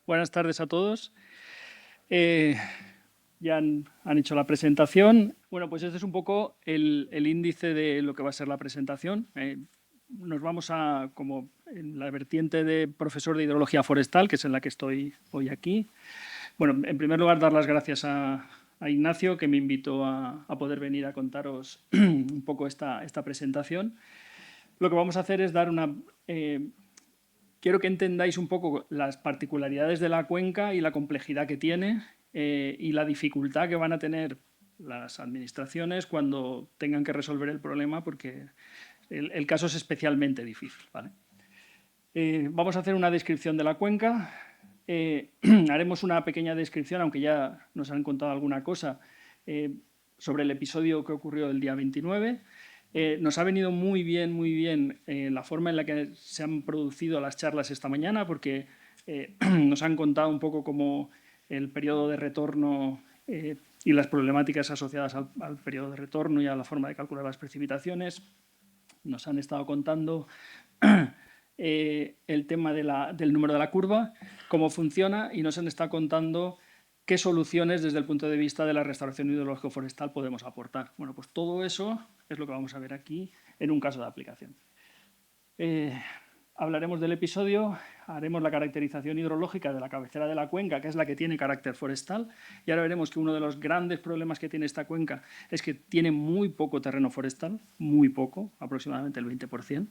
Buenas tardes a todos. Ya han hecho la presentación. Bueno, pues este es un poco el índice de lo que va a ser la presentación. Nos vamos a, como en la vertiente de profesor de hidrología forestal, que es en la que estoy hoy aquí. Bueno, en primer lugar, dar las gracias a Ignacio, que me invitó a poder venir a contaros un poco esta presentación. Lo que vamos a hacer es dar una... quiero que entendáis un poco las particularidades de la cuenca y la complejidad que tiene y la dificultad que van a tener las administraciones cuando tengan que resolver el problema, porque el caso es especialmente difícil. ¿Vale? Vamos a hacer una descripción de la cuenca. Haremos una pequeña descripción, aunque ya nos han contado alguna cosa, sobre el episodio que ocurrió el día 29. Nos ha venido muy bien la forma en la que se han producido las charlas esta mañana, porque nos han contado un poco cómo el periodo de retorno y las problemáticas asociadas al periodo de retorno y a la forma de calcular las precipitaciones. Nos han estado contando el tema del número de la curva, cómo funciona, y nos han estado contando qué soluciones desde el punto de vista de la restauración hidrológico-forestal podemos aportar. Bueno, pues todo eso es lo que vamos a ver aquí en un caso de aplicación. Hablaremos del episodio, haremos la caracterización hidrológica de la cabecera de la cuenca, que es la que tiene carácter forestal, y ahora veremos que uno de los grandes problemas que tiene esta cuenca es que tiene muy poco terreno forestal, muy poco, aproximadamente el 20%.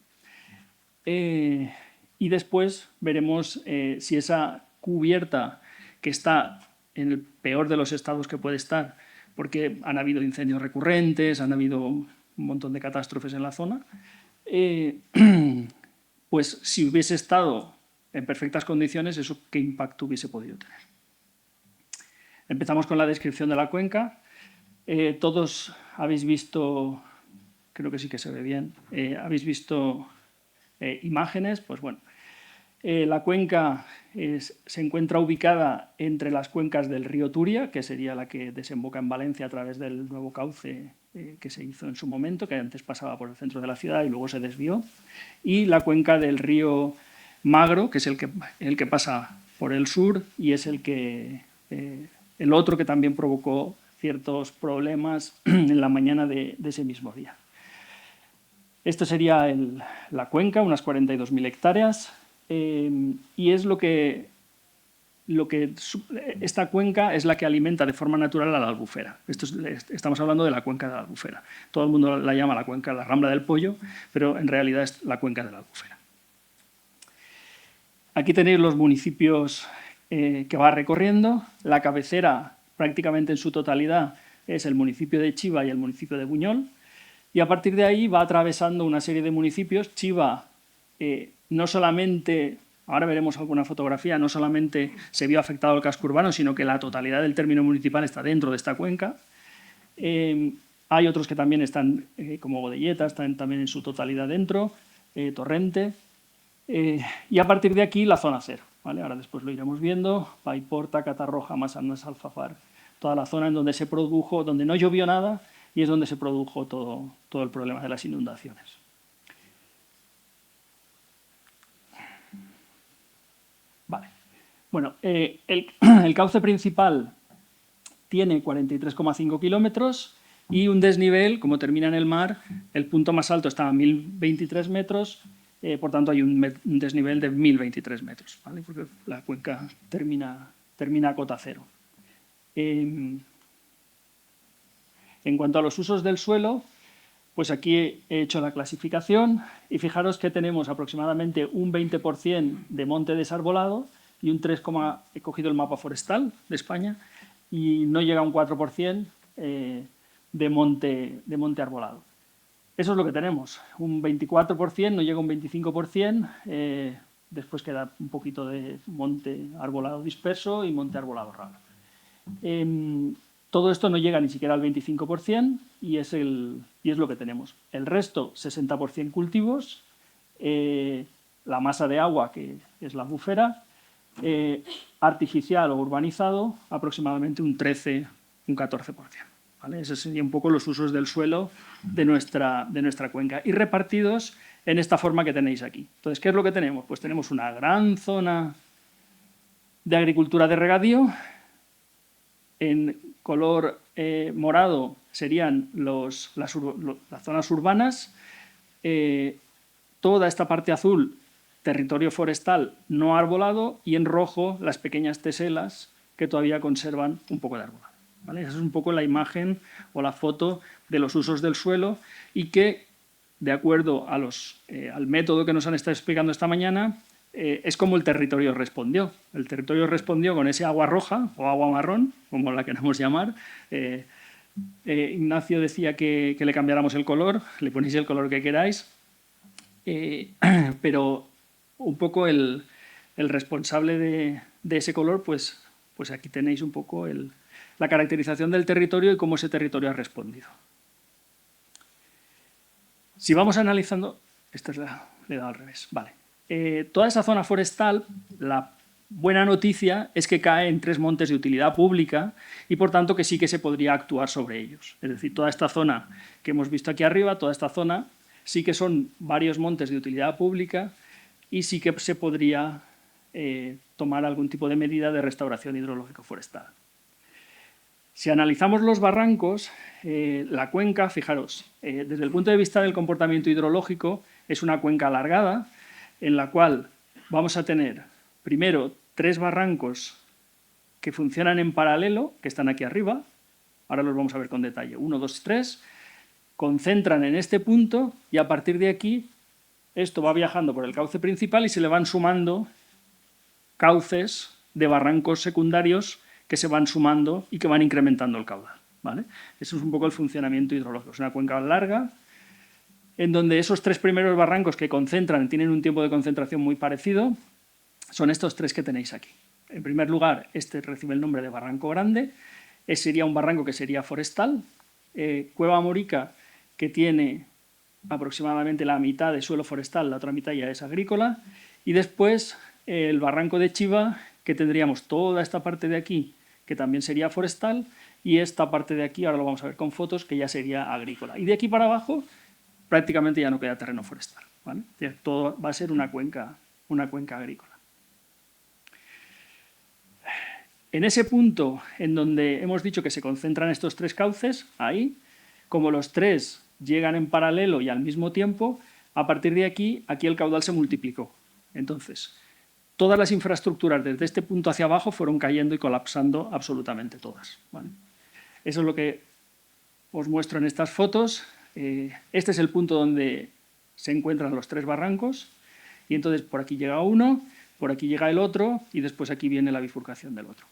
Y después veremos si esa cubierta, que está en el peor de los estados que puede estar, porque han habido incendios recurrentes, han habido un montón de catástrofes en la zona, pues si hubiese estado en perfectas condiciones, ¿eso qué impacto hubiese podido tener? Empezamos con la descripción de la cuenca. Todos habéis visto, creo que sí que se ve bien, habéis visto imágenes. Pues bueno, la cuenca se encuentra ubicada entre las cuencas del río Turia, que sería la que desemboca en Valencia a través del nuevo cauce que se hizo en su momento, que antes pasaba por el centro de la ciudad y luego se desvió, y la cuenca del río Magro, que es el que pasa por el sur y es el otro que también provocó ciertos problemas en la mañana de ese mismo día. Esto sería la cuenca, unas 42.000 hectáreas, y es esta cuenca es la que alimenta de forma natural a la Albufera. Estamos hablando de la cuenca de la Albufera. Todo el mundo la llama la cuenca, la Rambla del Pollo, pero en realidad es la cuenca de la Albufera. Aquí tenéis los municipios que va recorriendo. La cabecera, prácticamente en su totalidad, es el municipio de Chiva y el municipio de Buñol. Y a partir de ahí va atravesando una serie de municipios. Chiva no solamente, ahora veremos alguna fotografía, no solamente se vio afectado el casco urbano, sino que la totalidad del término municipal está dentro de esta cuenca. Hay otros que también están, como Godelleta, están también en su totalidad dentro, Torrente. Y a partir de aquí la zona cero. ¿Vale? Ahora después lo iremos viendo. Paiporta, Catarroja, Massanas, Alfafar, toda la zona en donde se produjo, donde no llovió nada, y es donde se produjo todo el problema de las inundaciones. Vale. Bueno, el cauce principal tiene 43,5 kilómetros y un desnivel, como termina en el mar, el punto más alto está a 1.023 metros, por tanto hay un desnivel de 1.023 metros, ¿vale? Porque la cuenca termina a cota cero. En cuanto a los usos del suelo, pues aquí he hecho la clasificación y fijaros que tenemos aproximadamente un 20% de monte desarbolado y un 3%, he cogido el mapa forestal de España, y no llega a un 4% de monte arbolado. Eso es lo que tenemos, un 24%, no llega a un 25%, después queda un poquito de monte arbolado disperso y monte arbolado raro. Todo esto no llega ni siquiera al 25% y es lo que tenemos. El resto, 60% cultivos, la masa de agua, que es la albufera, artificial o urbanizado, aproximadamente un 13, un 14%. ¿Vale? Esos serían un poco los usos del suelo de nuestra cuenca y repartidos en esta forma que tenéis aquí. Entonces, ¿qué es lo que tenemos? Pues tenemos una gran zona de agricultura de regadío. En color morado serían las zonas urbanas. Toda esta parte azul, territorio forestal no arbolado, y en rojo las pequeñas teselas que todavía conservan un poco de arbolado. ¿Vale? Esa es un poco la imagen o la foto de los usos del suelo y que, de acuerdo a al método que nos han estado explicando esta mañana, es como el territorio respondió. El territorio respondió con ese agua roja o agua marrón, como la queramos llamar. Ignacio decía que le cambiáramos el color, le ponéis el color que queráis, pero un poco el responsable de ese color, pues aquí tenéis un poco la caracterización del territorio y cómo ese territorio ha respondido. Si vamos analizando, esta le he dado al revés, vale. Toda esa zona forestal, la buena noticia es que cae en 3 montes de utilidad pública y, por tanto, que sí que se podría actuar sobre ellos. Es decir, toda esta zona que hemos visto aquí arriba, toda esta zona, sí que son varios montes de utilidad pública y sí que se podría tomar algún tipo de medida de restauración hidrológico-forestal. Si analizamos los barrancos, la cuenca, fijaros, desde el punto de vista del comportamiento hidrológico, es una cuenca alargada en la cual vamos a tener, primero, 3 barrancos que funcionan en paralelo, que están aquí arriba. Ahora los vamos a ver con detalle. 1, 2, 3. Concentran en este punto y a partir de aquí esto va viajando por el cauce principal y se le van sumando cauces de barrancos secundarios que se van sumando y que van incrementando el caudal, ¿vale? Eso es un poco el funcionamiento hidrológico. Es una cuenca larga en donde esos 3 primeros barrancos que concentran, tienen un tiempo de concentración muy parecido, son estos 3 que tenéis aquí. En primer lugar, este recibe el nombre de Barranco Grande, sería un barranco que sería forestal. Cueva Morica, que tiene aproximadamente la mitad de suelo forestal, la otra mitad ya es agrícola, y después el Barranco de Chiva, que tendríamos toda esta parte de aquí, que también sería forestal, y esta parte de aquí, ahora lo vamos a ver con fotos, que ya sería agrícola. Y de aquí para abajo prácticamente ya no queda terreno forestal, ¿vale? Todo va a ser una cuenca agrícola. En ese punto en donde hemos dicho que se concentran estos 3 cauces, ahí, como los 3 llegan en paralelo y al mismo tiempo, a partir de aquí el caudal se multiplicó. Entonces, todas las infraestructuras desde este punto hacia abajo fueron cayendo y colapsando absolutamente todas, ¿vale? Eso es lo que os muestro en estas fotos. Este es el punto donde se encuentran los 3 barrancos y entonces por aquí llega uno, por aquí llega el otro y después aquí viene la bifurcación del otro.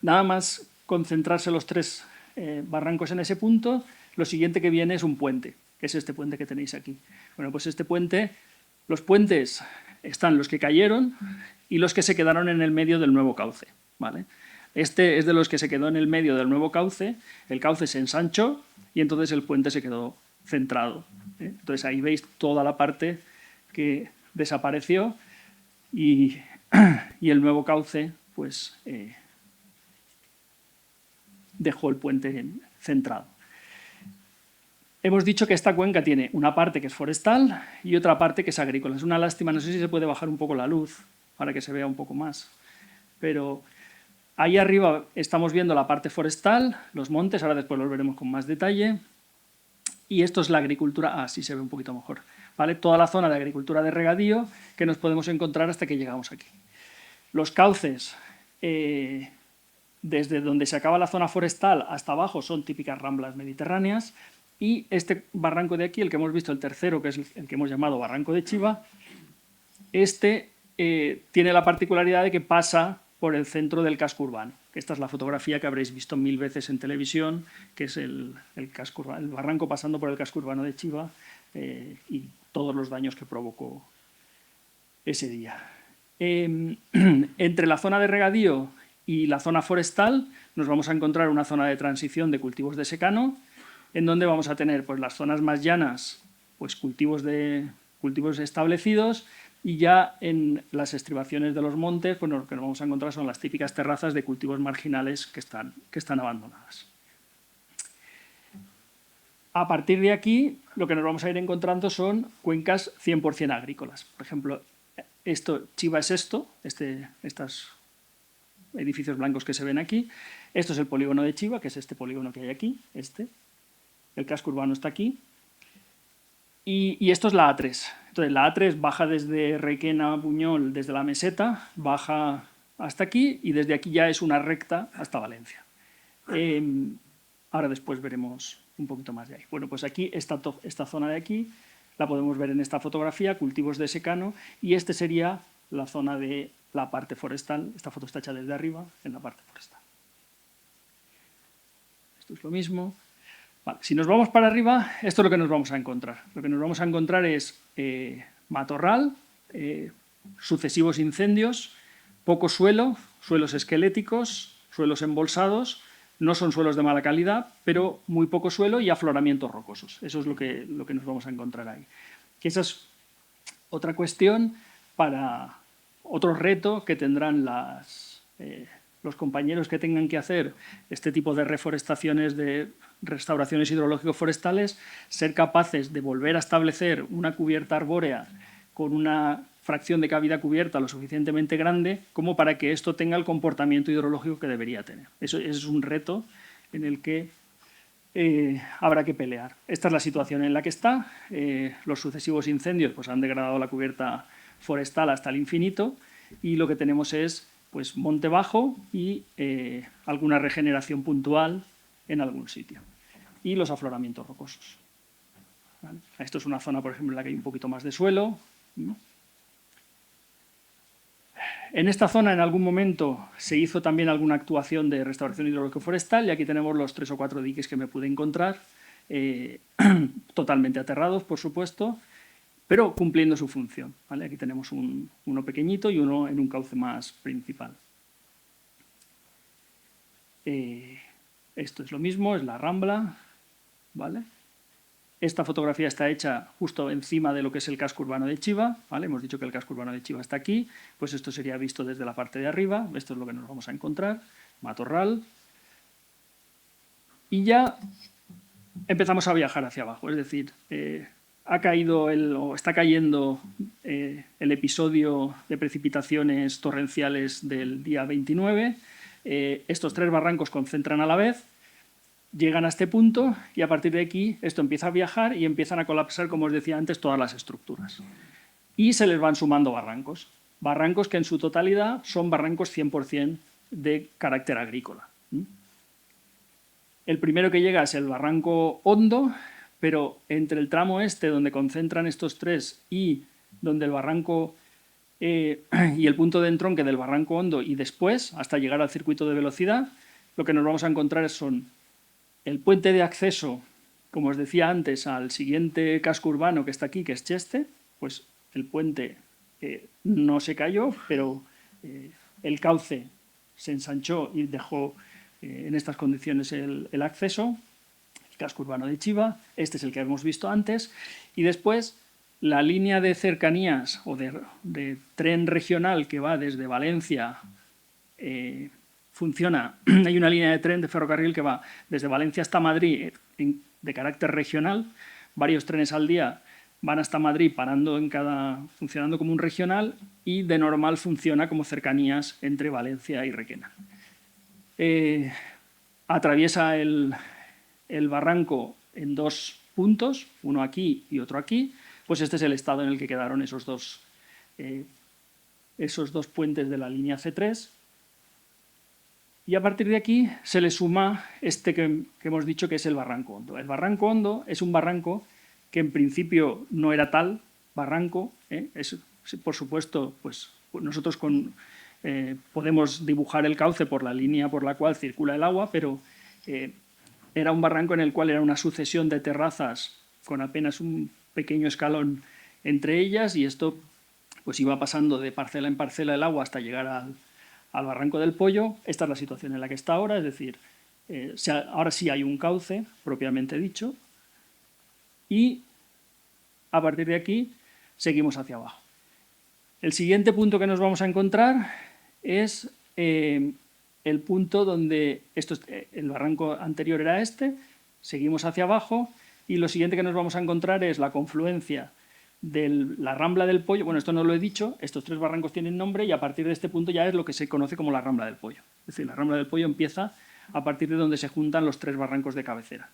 Nada más concentrarse los 3 barrancos en ese punto, lo siguiente que viene es un puente, que es este puente que tenéis aquí. Bueno, pues este puente, los puentes están los que cayeron y los que se quedaron en el medio del nuevo cauce, ¿vale? Este es de los que se quedó en el medio del nuevo cauce, el cauce se ensanchó y entonces el puente se quedó centrado, ¿eh? Entonces ahí veis toda la parte que desapareció y el nuevo cauce pues dejó el puente centrado. Hemos dicho que esta cuenca tiene una parte que es forestal y otra parte que es agrícola. Es una lástima, no sé si se puede bajar un poco la luz para que se vea un poco más, pero ahí arriba estamos viendo la parte forestal, los montes, ahora después los veremos con más detalle, y esto es la agricultura, así se ve un poquito mejor, ¿vale? Toda la zona de agricultura de regadío que nos podemos encontrar hasta que llegamos aquí. Los cauces, desde donde se acaba la zona forestal hasta abajo, son típicas ramblas mediterráneas, y este barranco de aquí, el que hemos visto, el tercero, que es el que hemos llamado Barranco de Chiva, este tiene la particularidad de que pasa por el centro del casco urbano. Esta es la fotografía que habréis visto 1000 veces en televisión, que es el barranco pasando por el casco urbano de Chiva y todos los daños que provocó ese día. Entre la zona de regadío y la zona forestal nos vamos a encontrar una zona de transición de cultivos de secano, en donde vamos a tener pues, las zonas más llanas, pues, cultivos establecidos, y ya en las estribaciones de los montes pues, lo que nos vamos a encontrar son las típicas terrazas de cultivos marginales que están abandonadas. A partir de aquí, lo que nos vamos a ir encontrando son cuencas 100% agrícolas. Por ejemplo, Chiva es estos edificios blancos que se ven aquí. Esto es el polígono de Chiva, que es este polígono que hay aquí, El casco urbano está aquí. Y esto es la A3. Entonces, la A3 baja desde Requena a Buñol, desde la meseta, baja hasta aquí, y desde aquí ya es una recta hasta Valencia. Ahora después veremos un poquito más de ahí. Bueno, pues aquí, esta zona de aquí, la podemos ver en esta fotografía, cultivos de secano, y este sería la zona de la parte forestal. Esta foto está hecha desde arriba, en la parte forestal. Esto es lo mismo. Vale, si nos vamos para arriba, esto es lo que nos vamos a encontrar. Lo que nos vamos a encontrar es matorral, sucesivos incendios, poco suelo, suelos esqueléticos, suelos embolsados, no son suelos de mala calidad, pero muy poco suelo y afloramientos rocosos. Eso es lo que nos vamos a encontrar ahí. Que esa es otra cuestión para otro reto que tendrán los compañeros que tengan que hacer este tipo de reforestaciones, de restauraciones hidrológico-forestales, ser capaces de volver a establecer una cubierta arbórea con una fracción de cavidad cubierta lo suficientemente grande como para que esto tenga el comportamiento hidrológico que debería tener. Eso es un reto en el que habrá que pelear. Esta es la situación en la que está. Los sucesivos incendios pues, han degradado la cubierta forestal hasta el infinito y lo que tenemos es pues, monte bajo y alguna regeneración puntual en algún sitio. Y los afloramientos rocosos. ¿Vale? Esto es una zona, por ejemplo, en la que hay un poquito más de suelo. ¿No? En esta zona, en algún momento, se hizo también alguna actuación de restauración hidrológico-forestal y aquí tenemos los 3 o 4 diques que me pude encontrar, totalmente aterrados, por supuesto, pero cumpliendo su función. ¿Vale? Aquí tenemos uno pequeñito y uno en un cauce más principal. Esto es lo mismo, es la Rambla. ¿Vale? Esta fotografía está hecha justo encima de lo que es el casco urbano de Chiva. ¿Vale? Hemos dicho que el casco urbano de Chiva está aquí, pues esto sería visto desde la parte de arriba. Esto es lo que nos vamos a encontrar, matorral. Y ya empezamos a viajar hacia abajo, es decir, ha caído o está cayendo el episodio de precipitaciones torrenciales del día 29. Estos 3 barrancos concentran a la vez, llegan a este punto y a partir de aquí esto empieza a viajar y empiezan a colapsar, como os decía antes, todas las estructuras. Y se les van sumando barrancos. Barrancos que en su totalidad son barrancos 100% de carácter agrícola. El primero que llega es el barranco Hondo, pero entre el tramo este, donde concentran estos 3, y donde el barranco y el punto de entronque del barranco Hondo y después, hasta llegar al circuito de velocidad, lo que nos vamos a encontrar son el puente de acceso, como os decía antes, al siguiente casco urbano que está aquí, que es Cheste, pues el puente no se cayó, pero el cauce se ensanchó y dejó en estas condiciones el acceso, el casco urbano de Chiva, este es el que hemos visto antes, y después la línea de cercanías o de tren regional que va desde Valencia, funciona, hay una línea de tren de ferrocarril que va desde Valencia hasta Madrid de carácter regional, varios trenes al día van hasta Madrid funcionando como un regional y de normal funciona como cercanías entre Valencia y Requena. Atraviesa el barranco en 2 puntos, uno aquí y otro aquí, pues este es el estado en el que quedaron esos dos puentes de la línea C3. Y a partir de aquí se le suma este que hemos dicho que es el barranco Hondo. El barranco Hondo es un barranco que en principio no era tal barranco. Por supuesto, pues nosotros podemos dibujar el cauce por la línea por la cual circula el agua, pero era un barranco en el cual era una sucesión de terrazas con apenas un pequeño escalón entre ellas y esto pues iba pasando de parcela en parcela el agua hasta llegar al barranco del Pollo. Esta es la situación en la que está ahora, es decir, ahora sí hay un cauce, propiamente dicho, y a partir de aquí seguimos hacia abajo. El siguiente punto que nos vamos a encontrar es el punto donde el barranco anterior era este, seguimos hacia abajo y lo siguiente que nos vamos a encontrar es la confluencia de la Rambla del Pollo, bueno, esto no lo he dicho, estos 3 barrancos tienen nombre y a partir de este punto ya es lo que se conoce como la Rambla del Pollo. Es decir, la Rambla del Pollo empieza a partir de donde se juntan los 3 barrancos de cabecera.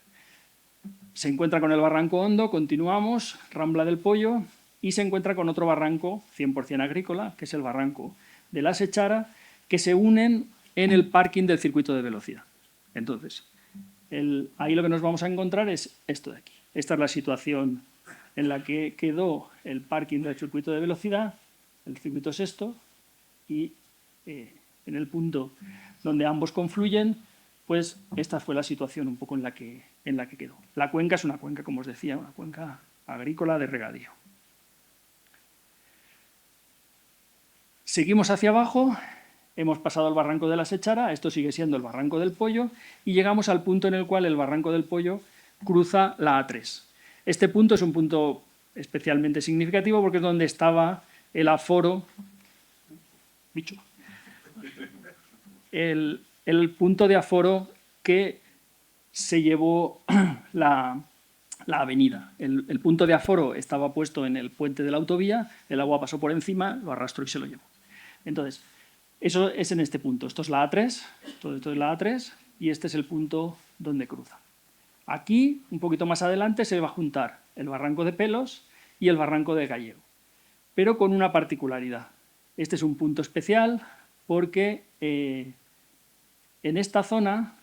Se encuentra con el barranco hondo, continuamos, Rambla del Pollo, y se encuentra con otro barranco 100% agrícola, que es el barranco de la Sechara, que se unen en el parking del circuito de velocidad. Entonces, ahí lo que nos vamos a encontrar es esto de aquí. Esta es la situación en la que quedó el parking del circuito de velocidad, el circuito es esto, y en el punto donde ambos confluyen, pues esta fue la situación un poco en la que quedó. La cuenca es una cuenca, como os decía, una cuenca agrícola de regadío. Seguimos hacia abajo, hemos pasado el barranco de la Sechara, esto sigue siendo el barranco del Pollo, y llegamos al punto en el cual el barranco del Pollo cruza la A3. Este punto es un punto especialmente significativo porque es donde estaba el aforo, el punto de aforo que se llevó la avenida. El punto de aforo estaba puesto en el puente de la autovía, el agua pasó por encima, lo arrastró y se lo llevó. Entonces, eso es en este punto. Esto es la A3, todo esto es la A3 y este es el punto donde cruza. Aquí, un poquito más adelante, se va a juntar el barranco de Pelos y el barranco de Gallego, pero con una particularidad. Este es un punto especial porque en esta zona...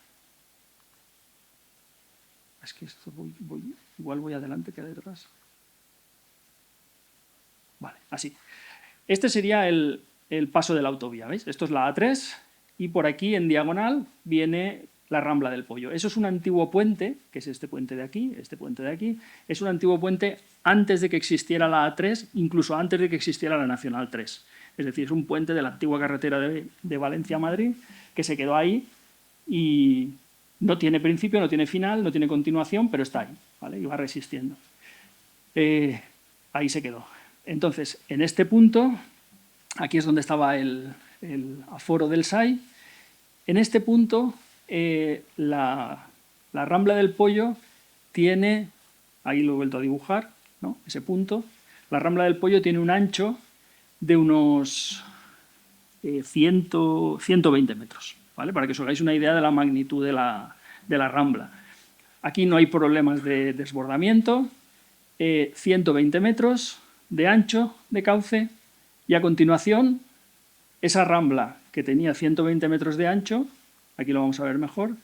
Es que esto igual voy adelante que detrás. Vale, así. Este sería el paso de la autovía, ¿veis? Esto es la A3 y por aquí en diagonal viene la Rambla del Pollo. Eso es un antiguo puente, que es este puente de aquí, es un antiguo puente antes de que existiera la A3, incluso antes de que existiera la Nacional 3. Es decir, es un puente de la antigua carretera de Valencia a Madrid que se quedó ahí y no tiene principio, no tiene final, no tiene continuación, pero está ahí, ¿vale? Y va resistiendo. Ahí se quedó. Entonces, en este punto, aquí es donde estaba el aforo del SAI, en este punto la Rambla del Pollo tiene, ahí lo he vuelto a dibujar, ¿no? Ese punto, la Rambla del Pollo tiene un ancho de unos 120 metros, ¿vale? Para que os hagáis una idea de la magnitud de la Rambla. Aquí no hay problemas de desbordamiento, 120 metros de ancho de cauce y a continuación esa Rambla que tenía 120 metros de ancho, aquí lo vamos a ver mejor,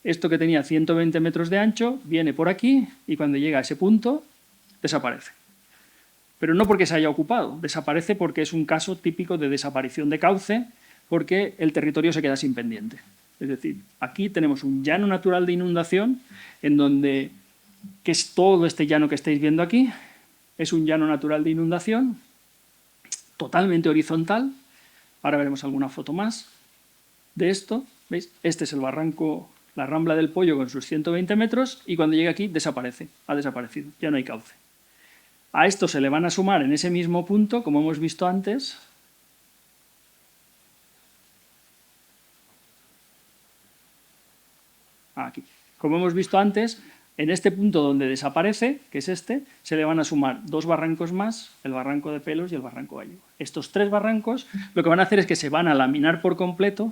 esto que tenía 120 metros de ancho viene por aquí y cuando llega a ese punto desaparece. Pero no porque se haya ocupado, desaparece porque es un caso típico de desaparición de cauce porque el territorio se queda sin pendiente. Es decir, aquí tenemos un llano natural de inundación en donde, que es todo este llano que estáis viendo aquí, es un llano natural de inundación totalmente horizontal. Ahora veremos alguna foto más de esto. ¿Veis? Este es el barranco, la Rambla del Pollo con sus 120 metros y cuando llega aquí desaparece, ha desaparecido, ya no hay cauce. A esto se le van a sumar en ese mismo punto, como hemos visto antes, aquí. Como hemos visto antes, en este punto donde desaparece, que es este, se le van a sumar 2 barrancos más, el barranco de Pelos y el barranco Gallego. Estos 3 barrancos lo que van a hacer es que se van a laminar por completo,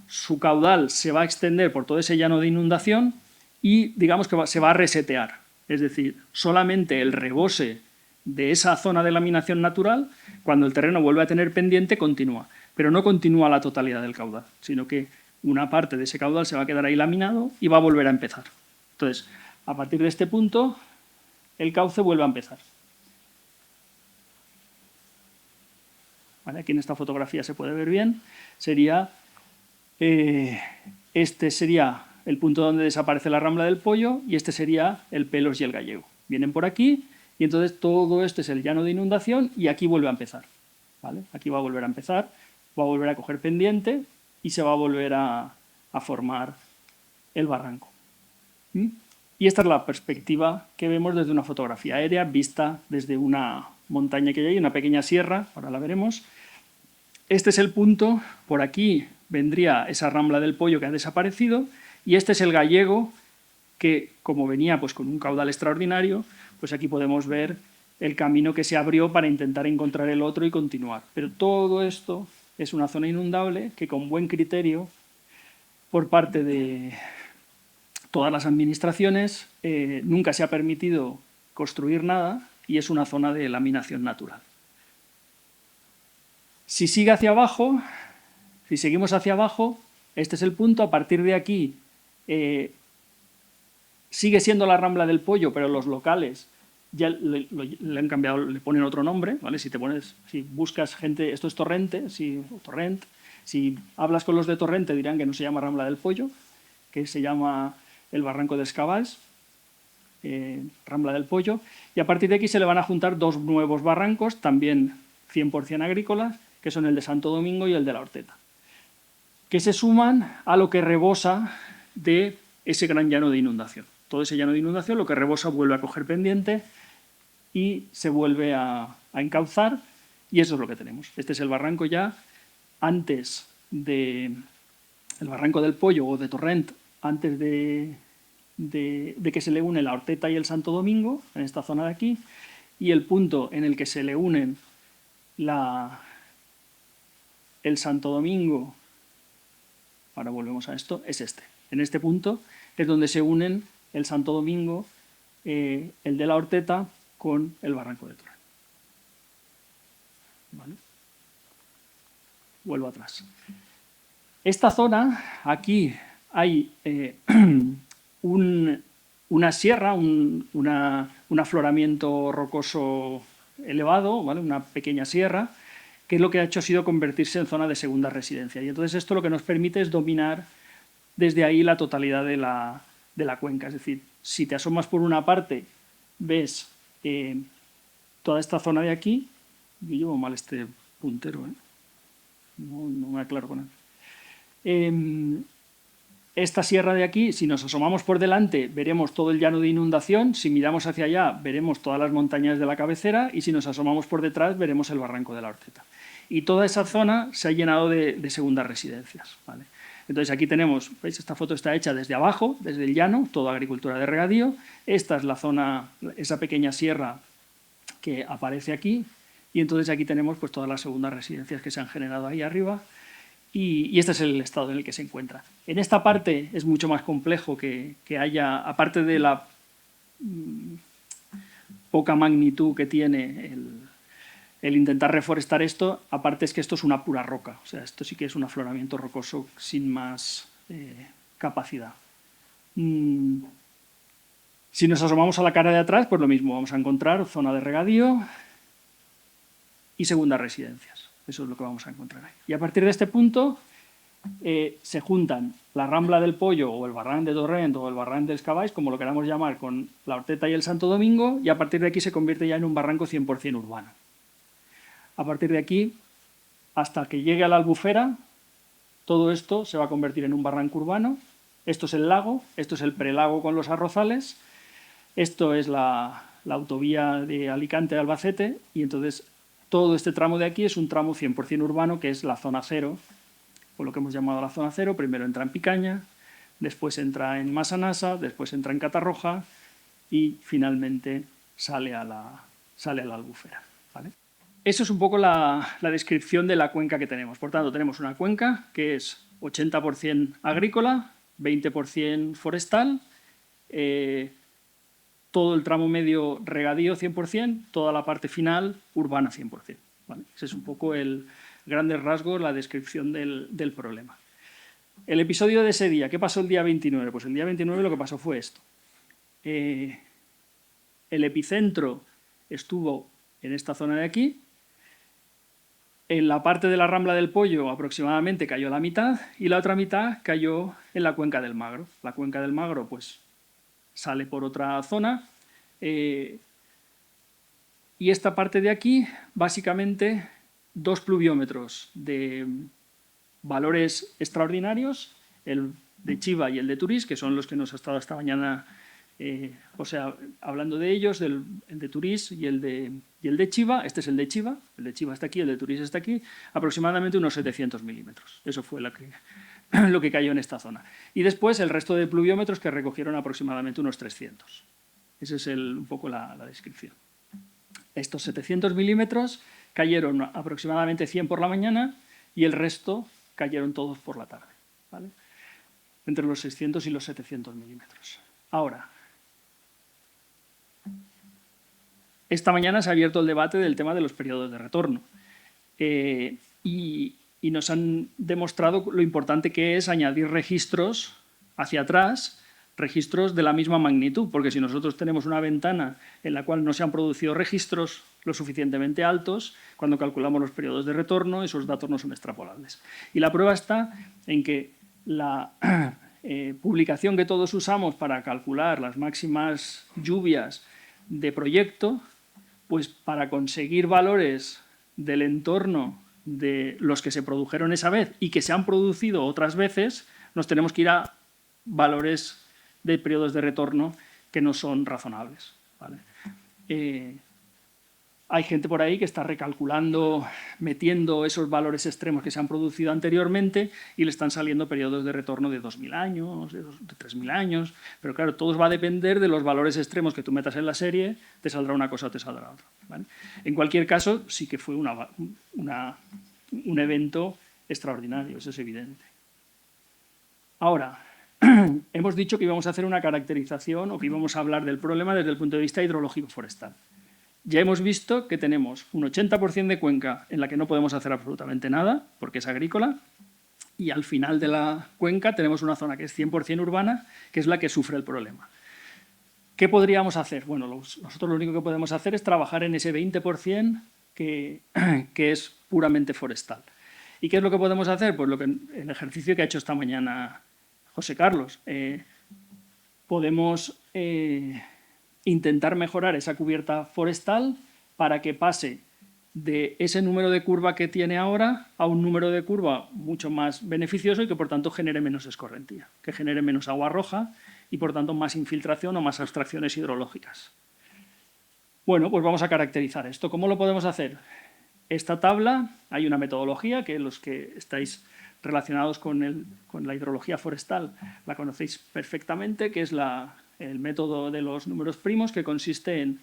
su caudal se va a extender por todo ese llano de inundación y digamos que se va a resetear. Es decir, solamente el rebose de esa zona de laminación natural, cuando el terreno vuelve a tener pendiente, continúa. Pero no continúa la totalidad del caudal, sino que una parte de ese caudal se va a quedar ahí laminado y va a volver a empezar. Entonces, a partir de este punto, el cauce vuelve a empezar. ¿Vale? Aquí en esta fotografía se puede ver bien. Este sería el punto donde desaparece la Rambla del Pollo y este sería el Pelos y el Gallego. Vienen por aquí y entonces todo esto es el llano de inundación y aquí vuelve a empezar. ¿Vale? Aquí va a volver a empezar, va a volver a coger pendiente y se va a volver a formar el barranco. Y esta es la perspectiva que vemos desde una fotografía aérea vista desde una montaña que hay ahí, una pequeña sierra, ahora la veremos. Este es el punto, por aquí vendría esa Rambla del Pollo que ha desaparecido y este es el Gallego que, como venía pues, con un caudal extraordinario, pues aquí podemos ver el camino que se abrió para intentar encontrar el otro y continuar. Pero todo esto es una zona inundable que con buen criterio por parte de todas las administraciones nunca se ha permitido construir nada y es una zona de laminación natural. Si sigue hacia abajo, si seguimos hacia abajo, este es el punto, a partir de aquí sigue siendo la Rambla del Pollo, pero los locales ya le han cambiado, le ponen otro nombre, ¿vale? Si buscas gente, esto es Torrente, Torrent, si hablas con los de Torrente dirán que no se llama Rambla del Pollo, que se llama el Barranco de Escabals, Rambla del Pollo, y a partir de aquí se le van a juntar dos nuevos barrancos, también 100% agrícolas, que son el de Santo Domingo y el de la Horteta, que se suman a lo que rebosa de ese gran llano de inundación. Todo ese llano de inundación, lo que rebosa vuelve a coger pendiente y se vuelve a encauzar, y eso es lo que tenemos. Este es el barranco ya antes del Barranco del Pollo o de Torrent, antes de que se le une la Horteta y el Santo Domingo, en esta zona de aquí, y el punto en el que se le unen el Santo Domingo, ahora volvemos a esto, es este. En este punto es donde se unen el Santo Domingo, el de la Horteta, con el Barranco de Torrent. ¿Vale? Vuelvo atrás. Esta zona, aquí hay una sierra, un afloramiento rocoso elevado, ¿vale? Una pequeña sierra, que lo que ha hecho ha sido convertirse en zona de segunda residencia. Y entonces esto lo que nos permite es dominar desde ahí la totalidad de la cuenca. Es decir, si te asomas por una parte, ves toda esta zona de aquí. Yo llevo mal este puntero, no me aclaro con él. Esta sierra de aquí, si nos asomamos por delante, veremos todo el llano de inundación. Si miramos hacia allá, veremos todas las montañas de la cabecera. Y si nos asomamos por detrás, veremos el Barranco de la Horteta. Y toda esa zona se ha llenado de segundas residencias, ¿vale? Entonces aquí tenemos, ¿veis? Esta foto está hecha desde abajo, desde el llano, toda agricultura de regadío. Esta es la zona, esa pequeña sierra que aparece aquí. Y entonces aquí tenemos pues, todas las segundas residencias que se han generado ahí arriba. Y este es el estado en el que se encuentra. En esta parte es mucho más complejo que haya, aparte de la poca magnitud que tiene el intentar reforestar esto, aparte es que esto es una pura roca. O sea, esto sí que es un afloramiento rocoso sin más capacidad. Si nos asomamos a la cara de atrás, pues lo mismo, vamos a encontrar zona de regadío y segundas residencias. Eso es lo que vamos a encontrar ahí. Y a partir de este punto se juntan la Rambla del Pollo o el Barranc de Torrent o el Barranc de Escabals, como lo queramos llamar, con la Horteta y el Santo Domingo, y a partir de aquí se convierte ya en un barranco 100% urbano. A partir de aquí, hasta que llegue a la Albufera, todo esto se va a convertir en un barranco urbano. Esto es el lago, esto es el prelago con los arrozales, esto es la autovía de Alicante a Albacete, y entonces todo este tramo de aquí es un tramo 100% urbano, que es la zona cero, por lo que hemos llamado la zona cero. Primero entra en Picaña, después entra en Massanassa, después entra en Catarroja y finalmente sale a la Albufera, ¿vale? Eso es un poco la descripción de la cuenca que tenemos. Por tanto, tenemos una cuenca que es 80% agrícola, 20% forestal, todo el tramo medio regadío 100%, toda la parte final urbana 100%. ¿Vale? Ese es un poco el grandes rasgos, la descripción del problema. El episodio de ese día, ¿qué pasó el día 29? Pues el día 29 lo que pasó fue esto. El epicentro estuvo en esta zona de aquí. En la parte de la Rambla del Pollo aproximadamente cayó la mitad y la otra mitad cayó en la cuenca del Magro. La cuenca del Magro pues sale por otra zona y esta parte de aquí básicamente 2 pluviómetros de valores extraordinarios, el de Chiva y el de Turís, que son los que nos ha estado esta mañana hablando de ellos, el de Turís y el de Chiva. Este es el de Chiva está aquí, el de Turís está aquí, aproximadamente unos 700 milímetros. Eso fue lo que cayó en esta zona. Y después el resto de pluviómetros que recogieron aproximadamente unos 300. Esa es un poco la descripción. Estos 700 milímetros cayeron aproximadamente 100 por la mañana y el resto cayeron todos por la tarde, ¿vale? Entre los 600 y los 700 milímetros. Ahora, esta mañana se ha abierto el debate del tema de los periodos de retorno y nos han demostrado lo importante que es añadir registros hacia atrás, registros de la misma magnitud, porque si nosotros tenemos una ventana en la cual no se han producido registros lo suficientemente altos, cuando calculamos los periodos de retorno, esos datos no son extrapolables. Y la prueba está en que la publicación que todos usamos para calcular las máximas lluvias de proyecto, pues para conseguir valores del entorno de los que se produjeron esa vez y que se han producido otras veces, nos tenemos que ir a valores de periodos de retorno que no son razonables, ¿vale? Hay gente por ahí que está recalculando, metiendo esos valores extremos que se han producido anteriormente y le están saliendo periodos de retorno de 2.000 años, de 3.000 años, pero claro, todo va a depender de los valores extremos que tú metas en la serie, te saldrá una cosa o te saldrá otra, ¿vale? En cualquier caso, sí que fue un evento extraordinario, eso es evidente. Ahora, hemos dicho que íbamos a hacer una caracterización o que íbamos a hablar del problema desde el punto de vista hidrológico forestal. Ya hemos visto que tenemos un 80% de cuenca en la que no podemos hacer absolutamente nada, porque es agrícola, y al final de la cuenca tenemos una zona que es 100% urbana, que es la que sufre el problema. ¿Qué podríamos hacer? Bueno, nosotros lo único que podemos hacer es trabajar en ese 20% que es puramente forestal. ¿Y qué es lo que podemos hacer? Pues el ejercicio que ha hecho esta mañana José Carlos. Podemos intentar mejorar esa cubierta forestal para que pase de ese número de curva que tiene ahora a un número de curva mucho más beneficioso y que por tanto genere menos escorrentía, que genere menos agua roja y por tanto más infiltración o más abstracciones hidrológicas. Bueno, pues vamos a caracterizar esto. ¿Cómo lo podemos hacer? Esta tabla, hay una metodología que los que estáis relacionados con la hidrología forestal la conocéis perfectamente, que es el método de los números primos, que consiste en,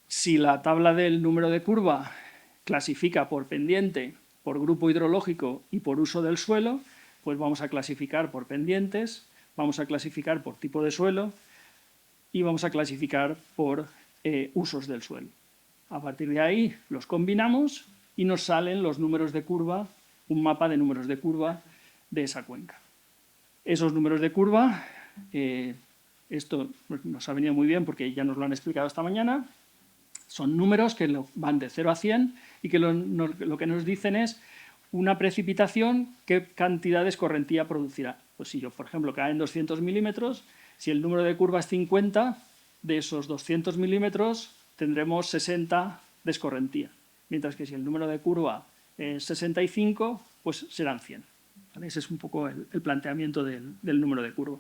si la tabla del número de curva clasifica por pendiente, por grupo hidrológico y por uso del suelo, pues vamos a clasificar por pendientes, vamos a clasificar por tipo de suelo y vamos a clasificar por usos del suelo. A partir de ahí los combinamos y nos salen los números de curva, un mapa de números de curva de esa cuenca. Esos números de curva, esto nos ha venido muy bien porque ya nos lo han explicado esta mañana, son números que van de 0 a 100 y que lo que nos dicen es una precipitación, qué cantidad de escorrentía producirá. Pues si yo, por ejemplo, caen 200 milímetros, si el número de curva es 50, de esos 200 milímetros tendremos 60 de escorrentía, mientras que si el número de curva es 65, pues serán 100. ¿Vale? Ese es un poco el planteamiento del número de curva.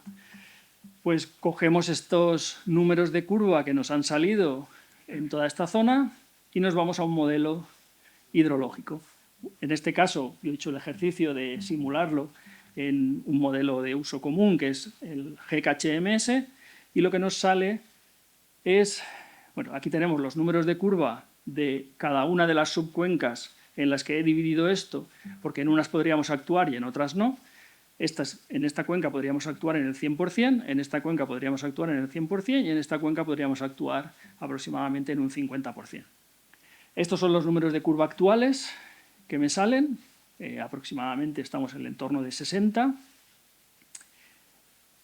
Pues cogemos estos números de curva que nos han salido en toda esta zona y nos vamos a un modelo hidrológico. En este caso, yo he hecho el ejercicio de simularlo en un modelo de uso común, que es el GKHMS, y lo que nos sale es, bueno, aquí tenemos los números de curva de cada una de las subcuencas en las que he dividido esto, porque en unas podríamos actuar y en otras no. En esta cuenca podríamos actuar en el 100%, en esta cuenca podríamos actuar en el 100% y en esta cuenca podríamos actuar aproximadamente en un 50%. Estos son los números de curva actuales que me salen, aproximadamente estamos en el entorno de 60.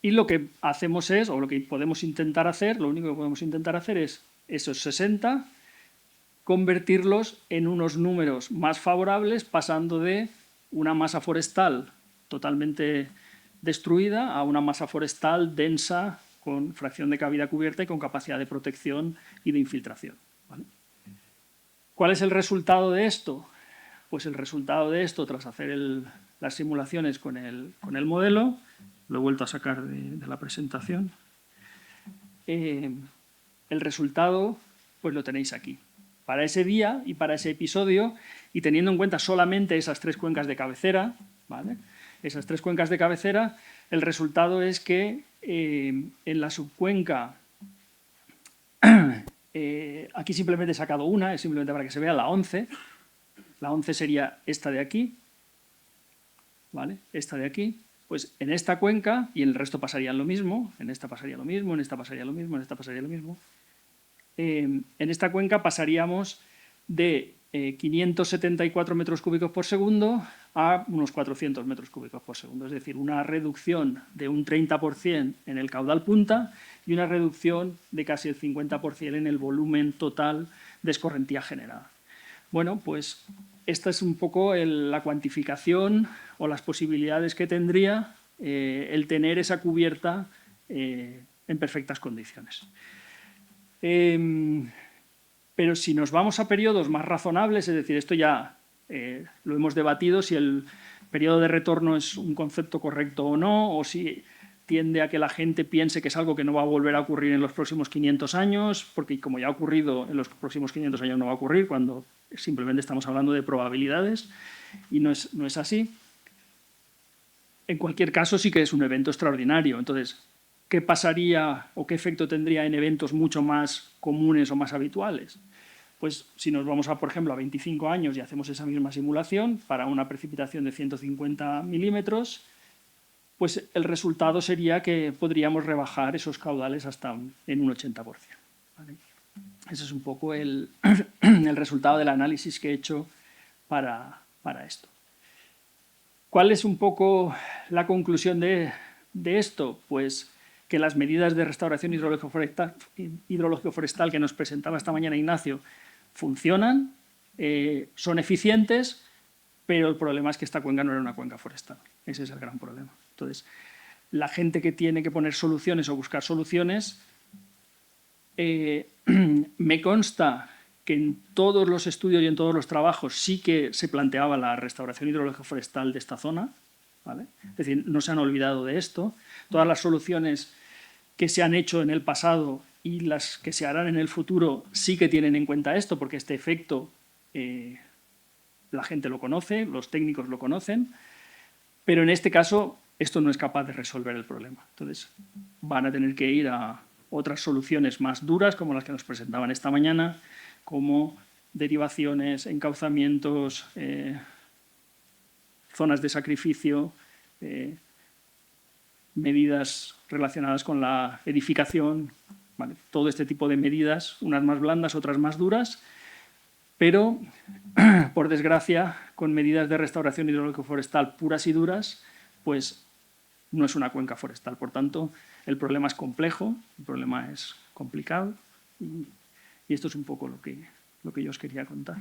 Y lo que hacemos es, o lo que podemos intentar hacer, lo único que podemos intentar hacer es esos 60, convertirlos en unos números más favorables, pasando de una masa forestal totalmente destruida a una masa forestal densa, con fracción de cavidad cubierta y con capacidad de protección y de infiltración. ¿Vale? ¿Cuál es el resultado de esto? Pues el resultado de esto, tras hacer las simulaciones con el modelo, lo he vuelto a sacar de la presentación, el resultado pues lo tenéis aquí. Para ese día y para ese episodio, y teniendo en cuenta solamente esas 3 cuencas de cabecera, ¿vale? Esas 3 cuencas de cabecera, el resultado es que en la subcuenca Aquí simplemente he sacado una, es simplemente para que se vea la 11. La 11 sería esta de aquí, ¿vale? Esta de aquí. Pues en esta cuenca, y en el resto pasarían lo mismo, en esta pasaría lo mismo, en esta pasaría lo mismo, en esta pasaría lo mismo. En esta cuenca pasaríamos de 574 metros cúbicos por segundo a unos 400 metros cúbicos por segundo. Es decir, una reducción de un 30% en el caudal punta y una reducción de casi el 50% en el volumen total de escorrentía generada. Bueno, pues esta es un poco la cuantificación o las posibilidades que tendría el tener esa cubierta en perfectas condiciones. Pero si nos vamos a periodos más razonables, es decir, esto ya lo hemos debatido, si el periodo de retorno es un concepto correcto o no, o si tiende a que la gente piense que es algo que no va a volver a ocurrir en los próximos 500 años, porque como ya ha ocurrido en los próximos 500 años no va a ocurrir, cuando simplemente estamos hablando de probabilidades, y no es así. En cualquier caso, sí que es un evento extraordinario. Entonces, ¿qué pasaría o qué efecto tendría en eventos mucho más comunes o más habituales? Pues si nos vamos, por ejemplo, a 25 años y hacemos esa misma simulación para una precipitación de 150 milímetros, pues el resultado sería que podríamos rebajar esos caudales hasta en un 80%. ¿Vale? Ese es un poco el resultado del análisis que he hecho para esto. ¿Cuál es un poco la conclusión de esto? Pues que las medidas de restauración hidrológico-forestal que nos presentaba esta mañana Ignacio funcionan, son eficientes, pero el problema es que esta cuenca no era una cuenca forestal. Ese es el gran problema. Entonces, la gente que tiene que poner soluciones o buscar soluciones, me consta que en todos los estudios y en todos los trabajos sí que se planteaba la restauración hidrológico-forestal de esta zona, ¿vale? Es decir, no se han olvidado de esto. Todas las soluciones que se han hecho en el pasado y las que se harán en el futuro sí que tienen en cuenta esto, porque este efecto la gente lo conoce, los técnicos lo conocen, pero en este caso esto no es capaz de resolver el problema. Entonces van a tener que ir a otras soluciones más duras, como las que nos presentaban esta mañana, como derivaciones, encauzamientos, zonas de sacrificio, medidas relacionadas con la edificación, ¿vale? Todo este tipo de medidas, unas más blandas, otras más duras, pero, por desgracia, con medidas de restauración hidrológico-forestal puras y duras, pues no es una cuenca forestal. Por tanto, el problema es complejo, el problema es complicado, y esto es un poco lo que yo os quería contar.